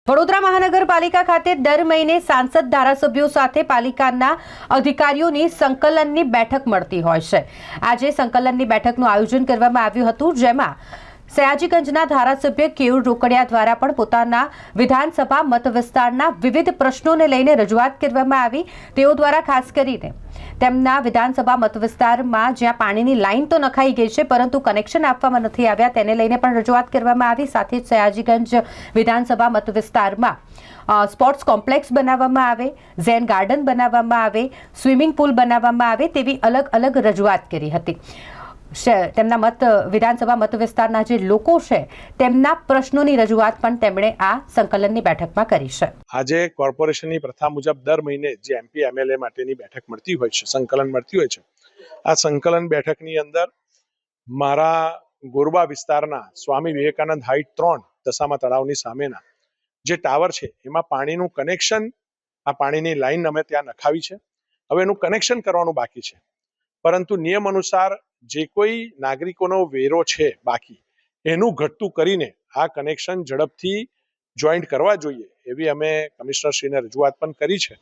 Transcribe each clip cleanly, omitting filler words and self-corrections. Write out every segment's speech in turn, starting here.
વડોદરા મહાનગરપાલિકા ખાતે દર મહિને સાંસદ ધારાસભ્યો સાથે પાલિકાના અધિકારીઓની સંકલનની બેઠક મળતી હોય છે। આજે સંકલનની બેઠકનું આયોજન કરવામાં આવ્યું હતું, જેમાં સયાજીગંજના ધારાસભ્ય કેયુર રોકડિયા દ્વારા પણ પોતાના વિધાનસભા મત વિસ્તારના વિવિધ પ્રશ્નોને લઈને રજૂઆત કરવામાં આવી। તેઓ દ્વારા ખાસ કરીને તેમના વિધાનસભા મત વિસ્તારમાં જ્યાં પાણીની લાઈન તો નખાઈ ગઈ છે, પરંતુ કનેક્શન આપવામાં નથી આવ્યા, તેને લઈને પણ રજૂઆત કરવામાં આવી। સાથે જ સયાજીગંજ વિધાનસભા મત વિસ્તારમાં સ્પોર્ટ્સ કોમ્પ્લેક્સ બનાવવામાં આવે, ઝેન ગાર્ડન બનાવવામાં આવે, સ્વિમિંગ પુલ બનાવવામાં આવે તેવી અલગ અલગ રજૂઆત કરી હતી। તેમના વિધાનસભા મત વિસ્તારના જે લોકો છે તેમના પ્રશ્નોની રજૂઆત પણ તેમણે આ સંકલનની બેઠકમાં કરી છે। આજે કોર્પોરેશનની પ્રથા મુજબ દર મહિને જે એમપી એમએલએ માટેની બેઠક મળતી હોય છે, સંકલન મળતી હોય છે, આ સંકલન બેઠકની અંદર મારા ગોરબા વિસ્તારના સ્વામી વિવેકાનંદ હાઈટ 3 દશામા તળાવની સામેના જે ટાવર છે એમાં પાણીનું કનેક્શન, આ પાણીની લાઈન અમે ત્યાં નખાવી છે। હવે એનું કનેક્શન કરવાનું બાકી છે, પરંતુ નિયમ અનુસાર જે કોઈ નાગરિકોનો વેરો છે બાકી, એનું ઘટતું કરીને આ કનેક્શન ઝડપથી જોઈન્ટ કરવા જોઈએ એવી અમે કમિશનરશ્રીને રજૂઆત પણ કરી છે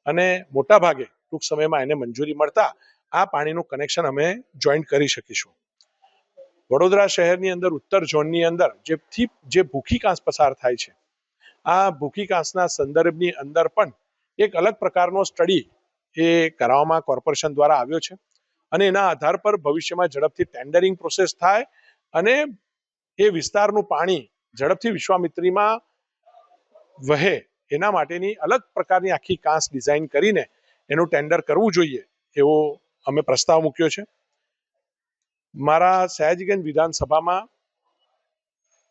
અને મોટા ભાગે ટૂંક સમયમાં એને મંજૂરી મળતા આ પાણીનું કનેક્શન અમે જોઈન્ટ કરી શકીશું। વડોદરા શહેરની અંદર ઉત્તર ઝોનની અંદર જે ભૂખી કાંસ પસાર થાય છે, આ ભૂખી કાંસના સંદર્ભની અંદર પણ એક અલગ પ્રકારનો સ્ટડી એ કરાવવામાં કોર્પોરેશન દ્વારા આવ્યો છે અને એના આધાર પર ભવિષ્યમાં ઝડપથી ટેન્ડરિંગ પ્રોસેસ થાય અને એ વિસ્તારનું પાણી ઝડપથી વિશ્વામિત્રીમાં વહે એના માટેની અલગ પ્રકારની આખી કાંસ ડિઝાઇન કરીને એનું ટેન્ડર કરવું જોઈએ એવો અમે પ્રસ્તાવ મૂક્યો છે। મારા સયાજીગંજ વિધાનસભામાં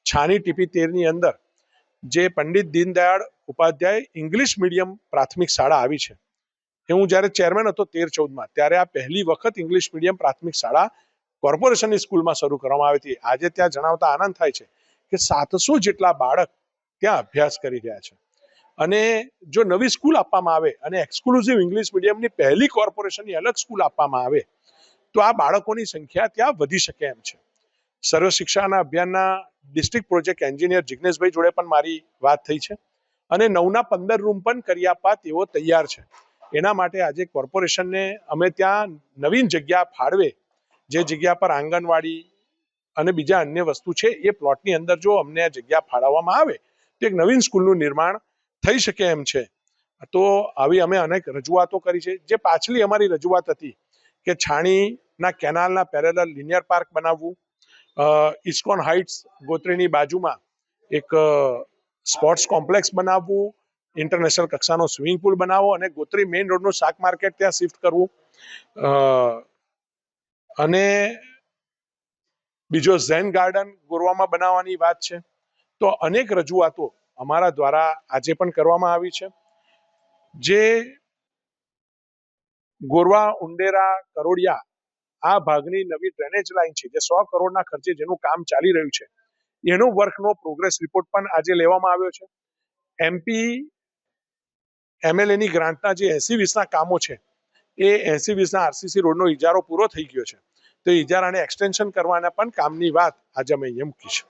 છાની ટીપી 13ની અંદર જે પંડિત દીનદયાળ ઉપાધ્યાય ઇંગ્લિશ મીડિયમ પ્રાથમિક શાળા આવી છે, એ હું જ્યારે ચેરમેન હતો 13-14માં, ત્યારે આ પહેલી વખત ઇંગ્લિશ મીડિયમ પ્રાથમિક શાળા કોર્પોરેશનની સ્કૂલમાં શરૂ કરવામાં આવી હતી। આજે ત્યાં જણાવતા આનંદ થાય છે કે 700 જેટલા બાળક ત્યાં અભ્યાસ કરી રહ્યા છે અને જો નવી સ્કૂલ આપવામાં આવે અને એક્સક્લુઝિવ ઇંગ્લિશ મીડિયમની પહેલી કોર્પોરેશનની અલગ સ્કૂલ આપવામાં આવે તો આ બાળકોની સંખ્યા ત્યાં વધી શકે એમ છે। સર્વ શિક્ષાના અભિયાનના ડિસ્ટ્રિક્ટ પ્રોજેક્ટ એન્જિનિયર જિગ્નેશભાઈ જોડે પણ મારી વાત થઈ છે અને 9ના 15 રૂમ પણ કરી આપવા તેઓ તૈયાર છે। એના માટે આજે કોર્પોરેશનને અમે ત્યાં નવીન જગ્યા ફાળવે, જે જગ્યા પર આંગણવાડી અને બીજા અન્ય વસ્તુ છે એ પ્લોટની અંદર જો અમને આ જગ્યા ફાળવવામાં આવે તો એક નવીન સ્કૂલનું નિર્માણ થઈ શકે એમ છે। તો આવી અમે અનેક રજૂઆતો કરી છે। જે પાછલી અમારી રજૂઆત હતી કે છાણીના કેનાલના પેરેલલ લિનિયર પાર્ક બનાવવું, ઇસ્કોન હાઇટ્સ ગોત્રીની બાજુમાં એક સ્પોર્ટ્સ કોમ્પ્લેક્સ બનાવવું, ઇન્ટરનેશનલ કક્ષાનો સ્વિમિંગ પુલ બનાવવો અને ગોત્રી મેઇન રોડનું શાક માર્કેટ ત્યાં શિફ્ટ કરવું અને બીજો ઝેન ગાર્ડન ગોરવામાં બનાવવાની વાત છે। તો અનેક રજૂઆતો અમારા દ્વારા આજે પણ કરવામાં આવી છે। જે ગોરવા ઉંડેરા કરોડિયા આ ભાગની નવી ડ્રેનેજ લાઈન છે, જે 100 કરોડના ખર્ચે જેનું કામ ચાલી રહ્યું છે, એનો વર્કનો પ્રોગ્રેસ રિપોર્ટ પણ આજે લેવામાં આવ્યો છે। એમપી એમએલએની ગ્રાન્ટના જે 80-20ના કામો છે એ 80-20ના આરસીસી રોડનો ઇજારો પૂરો થઈ ગયો છે, તો ઇજારાને એક્સટેન્શન કરવાના પણ કામની વાત આજે અમે અહીંયા મૂકી છે।